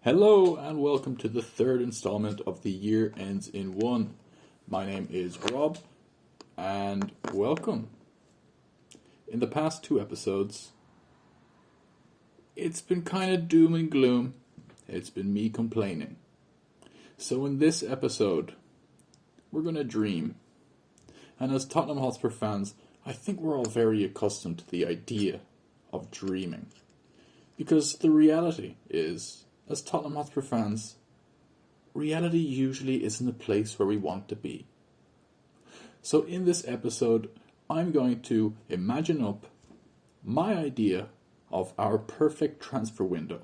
Hello and welcome to the third installment of The Year Ends in One. My name is Rob and welcome. In the past two episodes, it's been kind of doom and gloom. It's been me complaining. So in this episode, we're going to dream. And as Tottenham Hotspur fans, I think we're all very accustomed to the idea of dreaming. Because the reality is, as Tottenham Hotspur fans, reality usually isn't a place where we want to be. So in this episode, I'm going to imagine up my idea of our perfect transfer window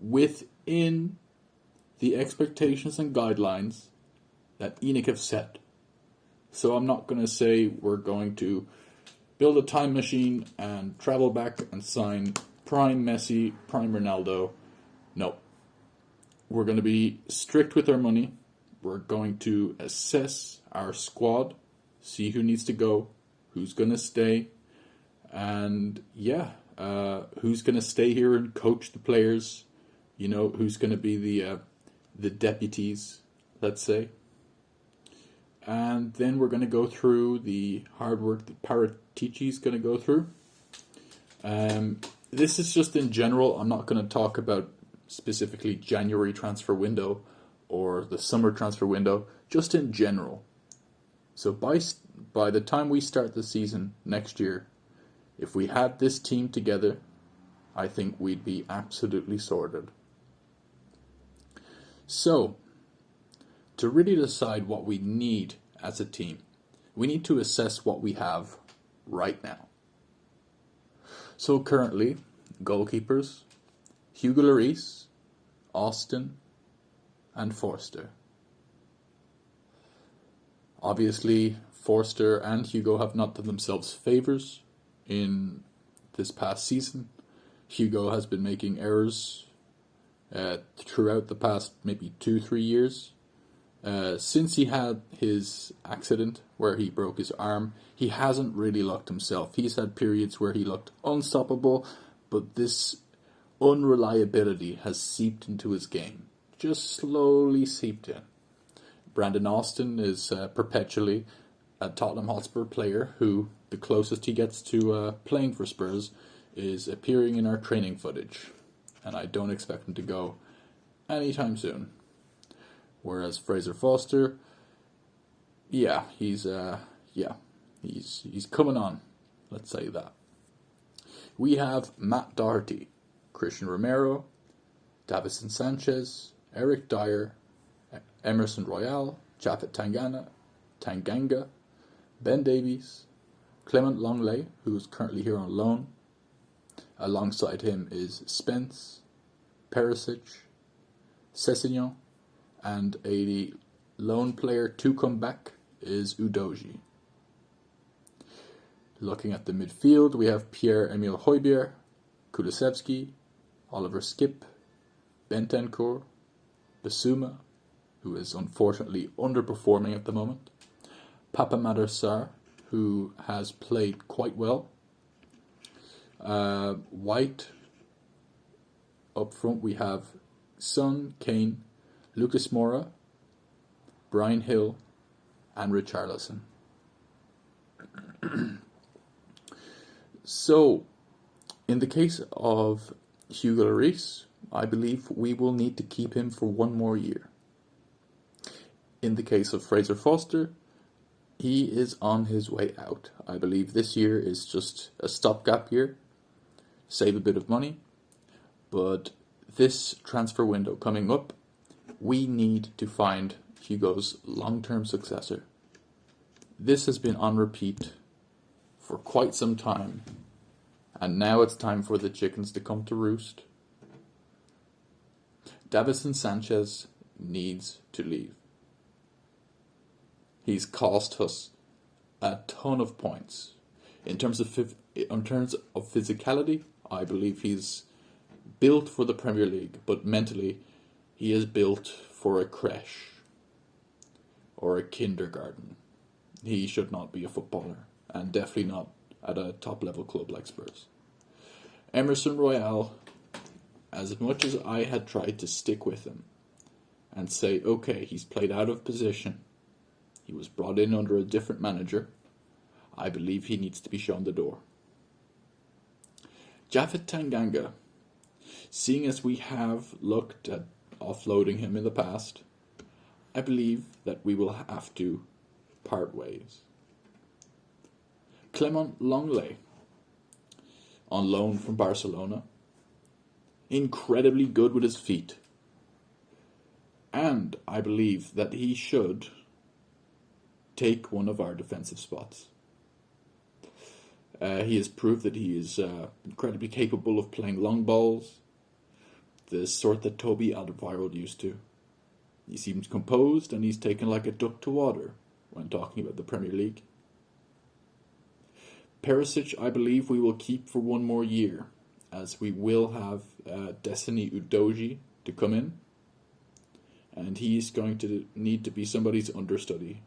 within the expectations and guidelines that ENIC have set. So I'm not going to say we're going to build a time machine and travel back and sign prime Messi, prime Ronaldo. No. We're going to be strict with our money. We're going to assess our squad, see who needs to go, who's going to stay, and who's going to stay here and coach the players. You know, who's going to be the deputies, let's say. And then we're going to go through the hard work that Paratici is going to go through. This is just in general. I'm not going to talk about specifically January transfer window or the summer transfer window, just in general. So by the time we start the season next year, if we had this team together, I think we'd be absolutely sorted. So, to really decide what we need as a team, we need to assess what we have right now. So currently, goalkeepers, Hugo Lloris, Austin, and Forster. Obviously, Forster and Hugo have not done themselves favours in this past season. Hugo has been making errors throughout the past maybe 2-3 years. Since he had his accident where he broke his arm, he hasn't really looked himself. He's had periods where he looked unstoppable, but this unreliability has seeped into his game. Just slowly seeped in. Brandon Austin is perpetually a Tottenham Hotspur player who, the closest he gets to playing for Spurs, is appearing in our training footage. And I don't expect him to go anytime soon. Whereas Fraser Foster, he's coming on. Let's say that. We have Matt Doherty, Christian Romero, Davison Sanchez, Eric Dyer, Emerson Royale, Japhet Tanganga, Ben Davies, Clement Longley, who is currently here on loan. Alongside him is Spence, Perisic, Sessegnon, and a lone player to come back is Udogie. Looking at the midfield, we have Pierre-Emile Højbjerg, Kulusevski, Oliver Skip, Bentancur, Bissouma, who is unfortunately underperforming at the moment, Papa Matar Sarr, who has played quite well, White. Up front we have Son, Kane, Lucas Moura, Brian Hill, and Richarlison. So, in the case of Hugo Lloris, I believe we will need to keep him for one more year. In the case of Fraser Foster, he is on his way out. I believe this year is just a stopgap year, save a bit of money, but this transfer window coming up, we need to find Hugo's long-term successor. This has been on repeat for quite some time, and now it's time for the chickens to come to roost. Davison Sanchez needs to leave. He's cost us a ton of points. In terms of physicality, I believe he's built for the Premier League, but mentally he is built for a creche or a kindergarten. He should not be a footballer, and definitely not at a top-level club like Spurs. Emerson Royale, as much as I had tried to stick with him and say, okay, he's played out of position, he was brought in under a different manager, I believe he needs to be shown the door. Japhet Tanganga, seeing as we have looked at offloading him in the past, I believe that we will have to part ways. Clement Longley, on loan from Barcelona, incredibly good with his feet, and I believe that he should take one of our defensive spots. He has proved that he is incredibly capable of playing long balls, the sort that Toby Alderweireld used to. He seems composed and he's taken like a duck to water when talking about the Premier League. Paratici, I believe we will keep for one more year, as we will have Destiny Udogie to come in, and he's going to need to be somebody's understudy.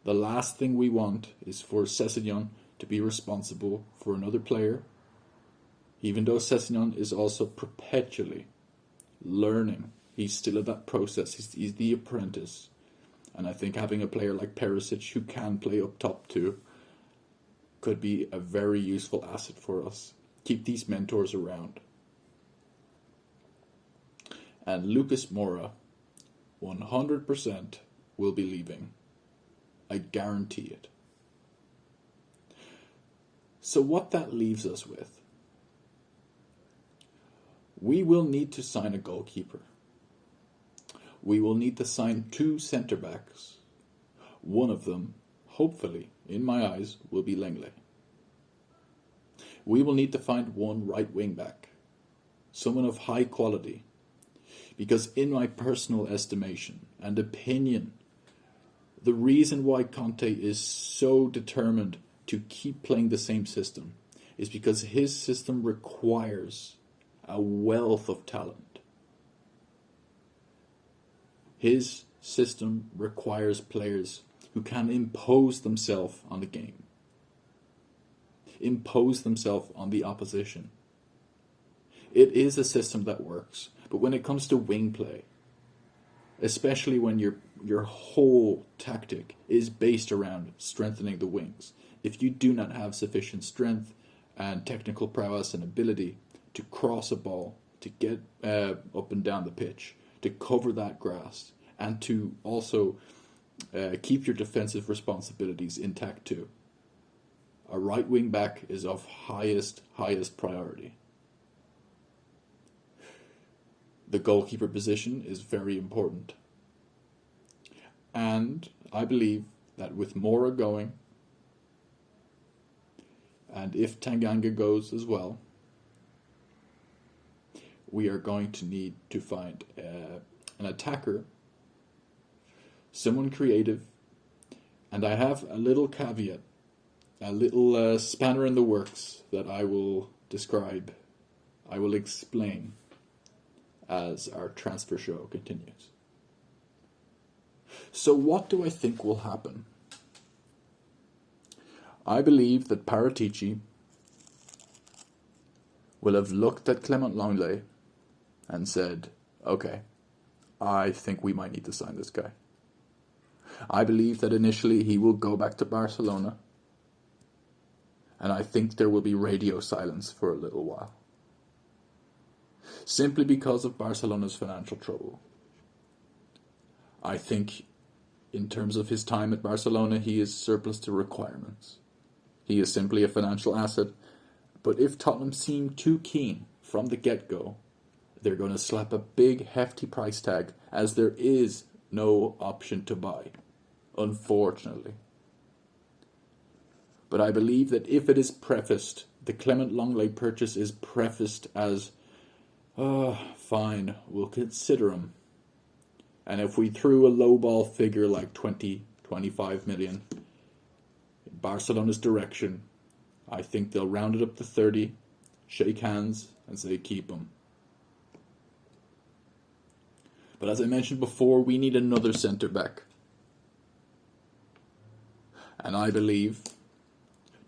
The last thing we want is for Sessegnon to be responsible for another player, even though Sessegnon is also perpetually learning. He's still in that process. He's the apprentice. And I think having a player like Paratici who can play up top too could be a very useful asset for us. Keep these mentors around. And Lucas Moura, 100% will be leaving. I guarantee it. So what that leaves us with, we will need to sign a goalkeeper. We will need to sign 2 centre-backs. One of them, hopefully, in my eyes, will be Langley. We will need to find 1 right wing-back, someone of high quality, because in my personal estimation and opinion, the reason why Conte is so determined to keep playing the same system is because his system requires a wealth of talent. His system requires players who can impose themselves on the game, impose themselves on the opposition. It is a system that works, but when it comes to wing play, especially when your whole tactic is based around strengthening the wings, if you do not have sufficient strength and technical prowess and ability to cross a ball, to get up and down the pitch, to cover that grass, and to also keep your defensive responsibilities intact too, a right wing back is of highest priority. The goalkeeper position is very important. And I believe that with Moura going, and if Tanganga goes as well, we are going to need to find an attacker, someone creative, and I have a little caveat, a little spanner in the works that I will describe, I will explain as our transfer show continues. So what do I think will happen? I believe that Paratici will have looked at Clement Longley and said, okay, I think we might need to sign this guy. I believe that initially he will go back to Barcelona, and I think there will be radio silence for a little while. Simply because of Barcelona's financial trouble. I think in terms of his time at Barcelona, he is surplus to requirements. He is simply a financial asset. But if Tottenham seem too keen from the get-go, they're going to slap a big, hefty price tag, as there is no option to buy, unfortunately. But I believe that if it is prefaced, the Clement Longley purchase is prefaced as, fine, we'll consider him. And if we threw a lowball figure like 20, 25 million in Barcelona's direction, I think they'll round it up to 30, shake hands, and say keep him. But as I mentioned before, we need another centre-back. And I believe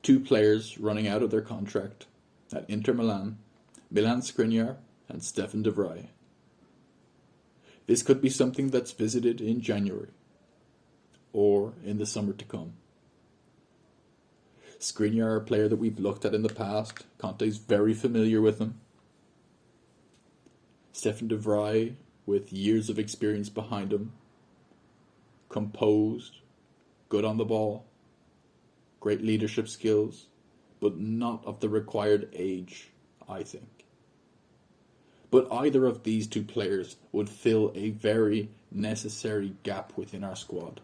2 players running out of their contract at Inter Milan Milan Skriniar and Stefan de Vrij. This could be something that's visited in January or in the summer to come. Skriniar, a player that we've looked at in the past. Conte's very familiar with him. Stefan de Vrij, with years of experience behind him. Composed, good on the ball, great leadership skills, but not of the required age, I think. But either of these two players would fill a very necessary gap within our squad.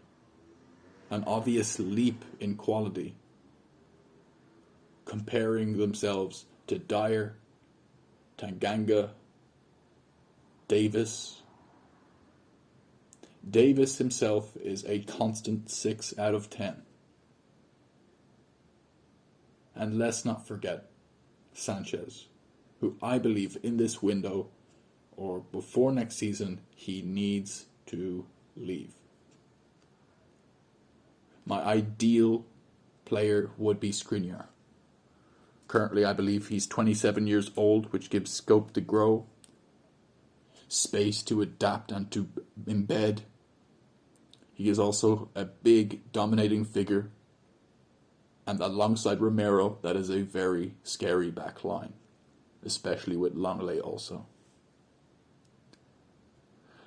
An obvious leap in quality, comparing themselves to Dyer, Tanganga, Davis. Davis himself is a constant 6 out of 10. And let's not forget Sanchez, who I believe in this window or before next season, he needs to leave. My ideal player would be Skriniar. Currently, I believe he's 27 years old, which gives scope to grow, space to adapt and to embed. He is also a big, dominating figure, and alongside Romero, that is a very scary back line, especially with Langley also.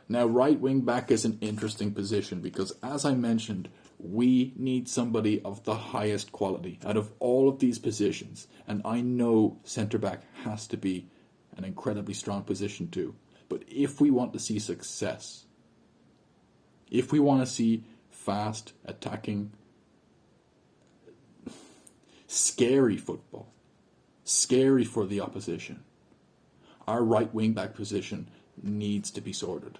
Now, right wing back is an interesting position because, as I mentioned, we need somebody of the highest quality out of all of these positions. And I know centre back has to be an incredibly strong position too. But if we want to see success, if we want to see fast, attacking, scary football, scary for the opposition, our right wing back position needs to be sorted.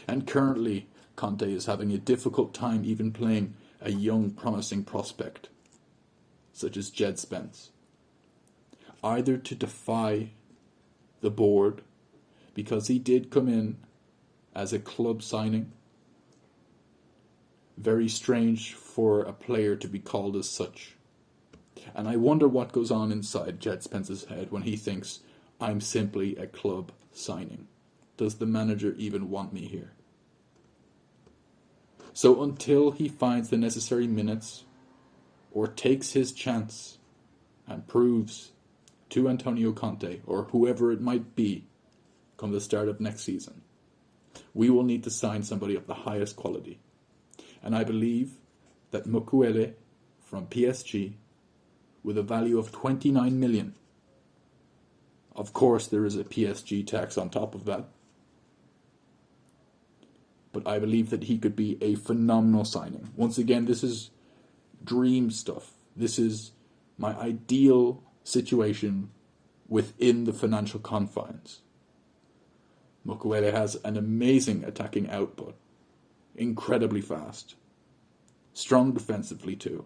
And currently, Conte is having a difficult time even playing a young, promising prospect, such as Jed Spence. Either to defy the board, because he did come in as a club signing. Very strange for a player to be called as such. And I wonder what goes on inside Jed Spence's head when he thinks, I'm simply a club signing. Does the manager even want me here? So until he finds the necessary minutes or takes his chance and proves to Antonio Conte or whoever it might be come the start of next season, we will need to sign somebody of the highest quality. And I believe that Mukwele from PSG, with a value of 29 million, of course there is a PSG tax on top of that, but I believe that he could be a phenomenal signing. Once again, this is dream stuff. This is my ideal situation within the financial confines. Mukwele has an amazing attacking output, incredibly fast, strong defensively too,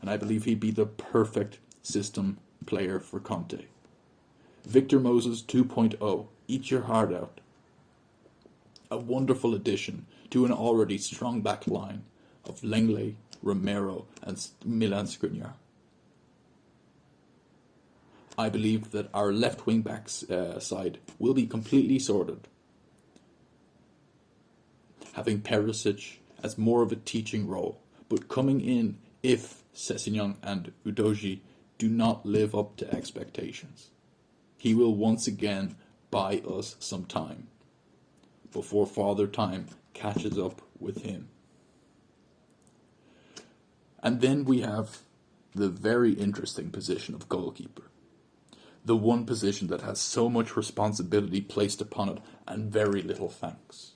and I believe he'd be the perfect system player for Conte. Victor Moses 2.0, eat your heart out. A wonderful addition to an already strong back line of Lenglet, Romero and Milan Skriniar. I believe that our left wing back side will be completely sorted, having Perisic as more of a teaching role, but coming in if Sessegnon and Udogie do not live up to expectations. He will once again buy us some time before Father Time catches up with him. And then we have the very interesting position of goalkeeper. The one position that has so much responsibility placed upon it and very little thanks.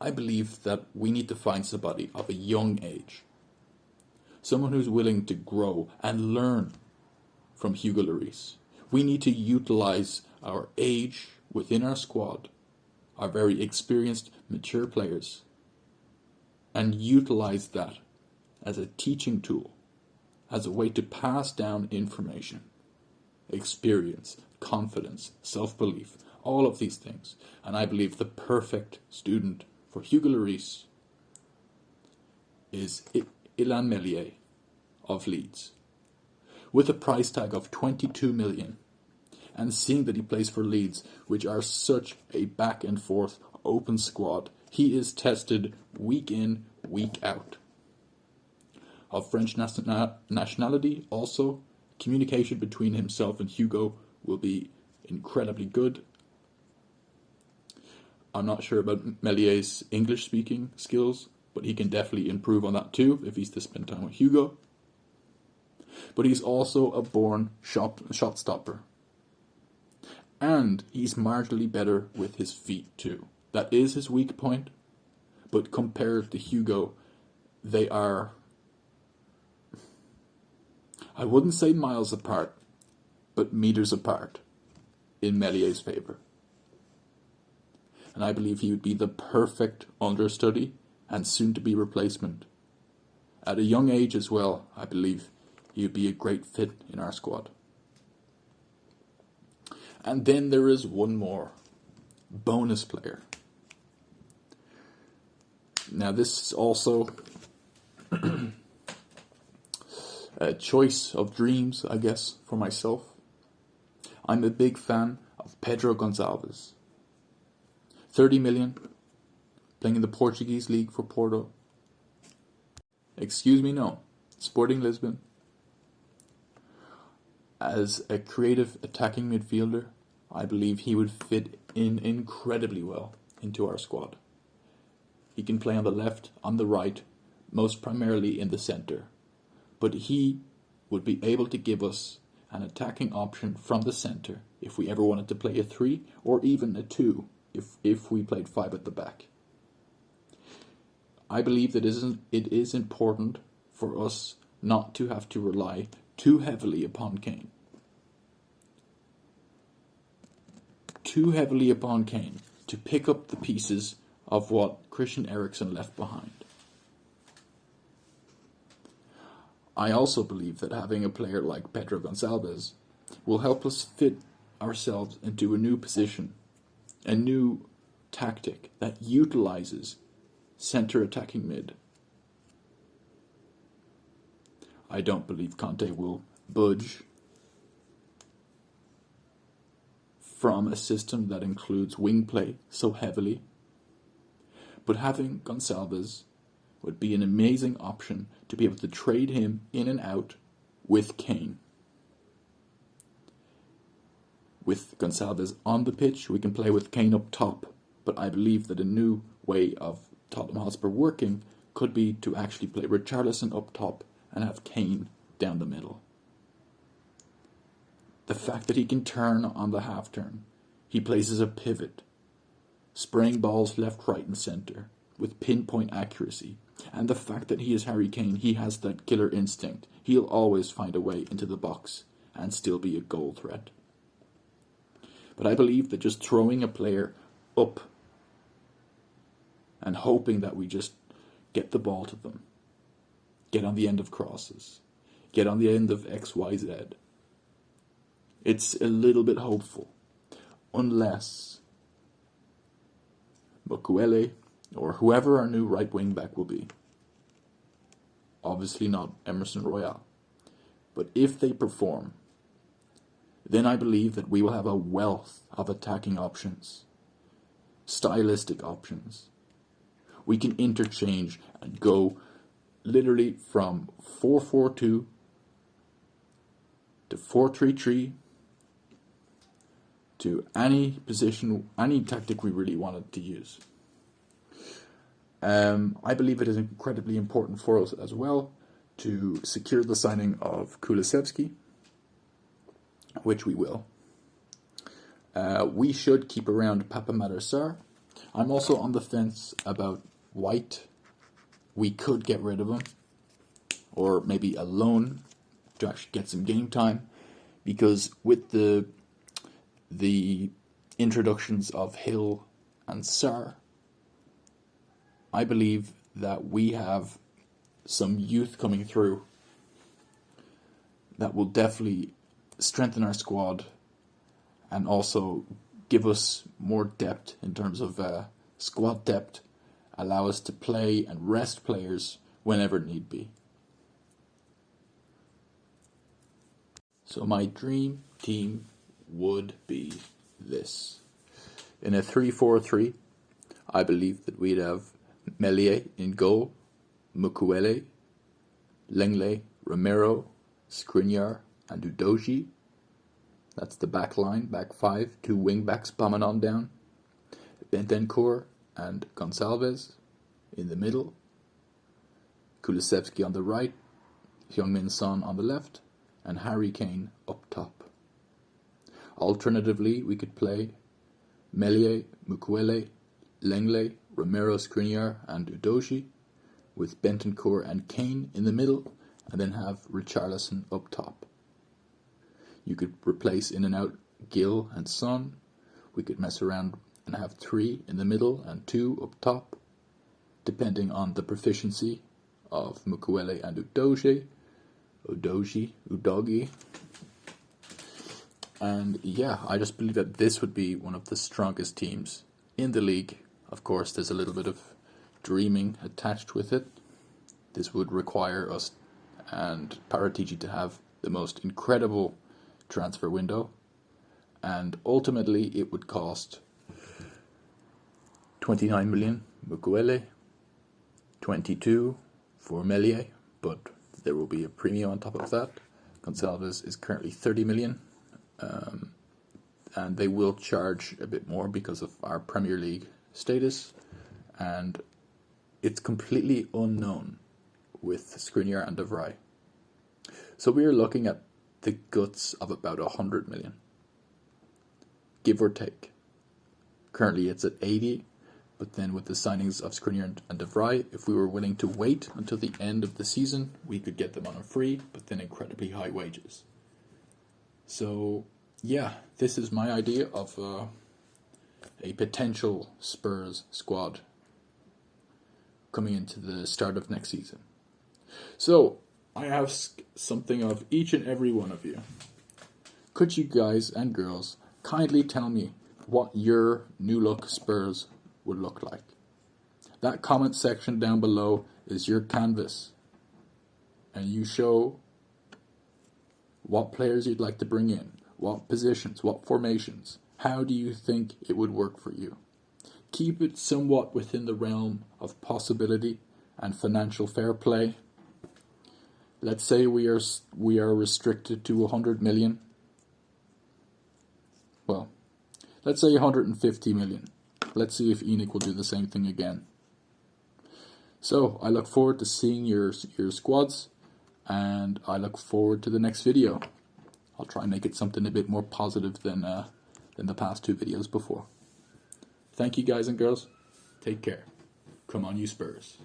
I believe that we need to find somebody of a young age. Someone who's willing to grow and learn from Hugo Lloris. We need to utilize our age within our squad, our very experienced, mature players, and utilize that as a teaching tool, as a way to pass down information, experience, confidence, self-belief, all of these things. And I believe the perfect student for Hugo Lloris is Ilan Meslier of Leeds. with a price tag of 22 million. And seeing that he plays for Leeds, which are such a back and forth open squad, he is tested week in, week out. Of French nationality, also, communication between himself and Hugo will be incredibly good. I'm not sure about Mellier's English speaking skills, but he can definitely improve on that too if he's to spend time with Hugo. But he's also a born shot stopper. And he's marginally better with his feet too. That is his weak point, but compared to Hugo, they are, I wouldn't say miles apart, but meters apart in Mellier's favour. And I believe he would be the perfect understudy and soon-to-be replacement. At a young age as well, I believe he would be a great fit in our squad. And then there is one more bonus player. Now this is also a choice of dreams, I guess, for myself. I'm a big fan of Pedro Gonçalves. 30 million, playing in the Portuguese league for Porto. Sporting Lisbon. As a creative attacking midfielder, I believe he would fit in incredibly well into our squad. He can play on the left, on the right, most primarily in the centre. But he would be able to give us an attacking option from the centre if we ever wanted to play a 3 or even a 2 if we played 5 at the back. I believe that it is important for us not to have to rely too heavily upon Kane. To pick up the pieces of what Christian Eriksen left behind. I also believe that having a player like Pedro Gonçalves will help us fit ourselves into a new position, a new tactic that utilizes centre attacking mid. I don't believe Conte will budge from a system that includes wing play so heavily. But having Gonçalves would be an amazing option to be able to trade him in and out with Kane. With Gonçalves on the pitch, we can play with Kane up top. But I believe that a new way of Tottenham Hotspur working could be to actually play Richarlison up top and have Kane down the middle. The fact that he can turn on the half turn, he plays as a pivot, spraying balls left, right and centre with pinpoint accuracy. And the fact that he is Harry Kane, he has that killer instinct. He'll always find a way into the box and still be a goal threat. But I believe that just throwing a player up and hoping that we just get the ball to them, get on the end of crosses, get on the end of XYZ, it's a little bit hopeful. Unless Mukwele or whoever our new right wing back will be, obviously not Emerson Royal, but if they perform, then I believe that we will have a wealth of attacking options, stylistic options. We can interchange and go literally from 4-4-2 to 4-3-3 to any position, any tactic we really wanted to use. I believe it is incredibly important for us as well to secure the signing of Kulusevski, which we will. We should keep around Papa Matar. I'm also on the fence about White. We could get rid of him, or maybe a loan to actually get some game time, because with the introductions of Hill and Sarr, I believe that we have some youth coming through that will definitely strengthen our squad and also give us more depth in terms of squad depth, allow us to play and rest players whenever need be. So my dream team would be this. In a 3-4-3, I believe that we'd have Meslier in goal, Mukwele, Lenglet, Romero, Skriniar, and Udogie. That's the back line, back five. Two wing backs bombing on down. Bentancur and Gonçalves in the middle. Kulusevski on the right. Heung-min Son on the left. And Harry Kane up top. Alternatively, we could play Meslier, Mukwele, Lenglet, Romero, Skriniar, and Udogie, with Bentancur and Kane in the middle, and then have Richarlison up top. You could replace in and out Gill and Son. We could mess around and have 3 in the middle and 2 up top, depending on the proficiency of Mukwele and Udogie. And yeah, I just believe that this would be one of the strongest teams in the league. Of course, there's a little bit of dreaming attached with it. This would require us and Paratici to have the most incredible transfer window, and ultimately it would cost 29 million Mukwele, 22 for Meslier, but there will be a premium on top of that. Gonçalves is currently 30 million, and they will charge a bit more because of our Premier League status, and it's completely unknown with Skriniar and De Vrij. So we are looking at the guts of about 100 million, give or take. Currently it's at 80, but then with the signings of Skriniar and De Vrij, if we were willing to wait until the end of the season, we could get them on a free, but then incredibly high wages. So yeah, this is my idea of a potential Spurs squad coming into the start of next season. So I ask something of each and every one of you. Could you guys and girls kindly tell me what your new look Spurs would look like? That comment section down below is your canvas, and you show what players you'd like to bring in, what positions, what formations. How do you think it would work for you? Keep it somewhat within the realm of possibility and financial fair play. Let's say we are restricted to 100 million. Well, let's say 150 million. Let's see if Enoch will do the same thing again. So I look forward to seeing your squads, and I look forward to the next video. I'll try and make it something a bit more positive than the past 2 videos before. Thank you guys and girls. Take care. Come on, you Spurs.